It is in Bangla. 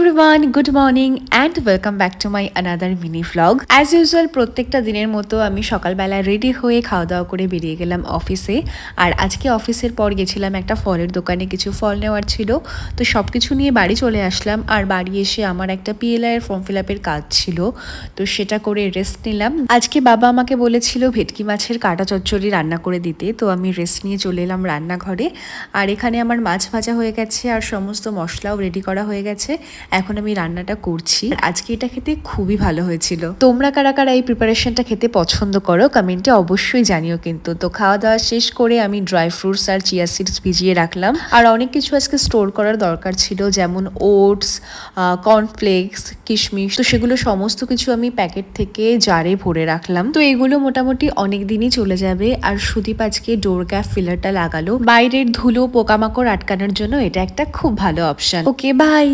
Everyone, good morning and welcome back to my another mini vlog. As usual প্রত্যেকটা দিনের মতো আমি সকালবেলা রেডি হয়ে খাওয়া দাওয়া করে বেরিয়ে গেলাম অফিসে। আর আজকে অফিসের পর গেছিলাম একটা ফলের দোকানে, কিছু ফল নেওয়ার ছিল। তো সব কিছু নিয়ে বাড়ি চলে আসলাম। আর বাড়ি এসে আমার একটা পিএলআই এর ফর্ম ফিল আপের কাজ ছিল, তো সেটা করে রেস্ট নিলাম। আজকে বাবা আমাকে বলেছিল ভেটকি মাছের কাটা চচ্চড়ি রান্না করে দিতে, তো আমি রেস্ট নিয়ে চলে এলাম রান্নাঘরে। আর এখানে আমার মাছ ভাজা হয়ে গেছে আর সমস্ত মশলাও রেডি করা হয়ে গেছে। এখন আমি রান্নাটা করছি। আজকে এটা খেতে খুবই ভালো হয়েছিল। তোমরা কারা কারা এই প্রিপারেশনটা খেতে পছন্দ করো কমেন্টে অবশ্যই জানিও কিন্তু। তো খাওয়া দাওয়া শেষ করে আমি ড্রাই ফ্রুটস আর চিয়া সিডস ভিজিয়ে রাখলাম। আর অনেক কিছু আজকে স্টোর করার দরকার ছিল, যেমন ওটস, কর্নফ্লেক্স, কিশমিশ। তো সেগুলো সমস্ত কিছু আমি প্যাকেট থেকে জারে ভরে রাখলাম। তো এগুলো মোটামুটি অনেক দিনই চলে যাবে। আর সুদীপ আজকে ডোর গ্যাপ ফিলারটা লাগালো। বাইরের ধুলো পোকামাকড় আটকানোর জন্য এটা একটা খুব ভালো অপশন। Okay, by.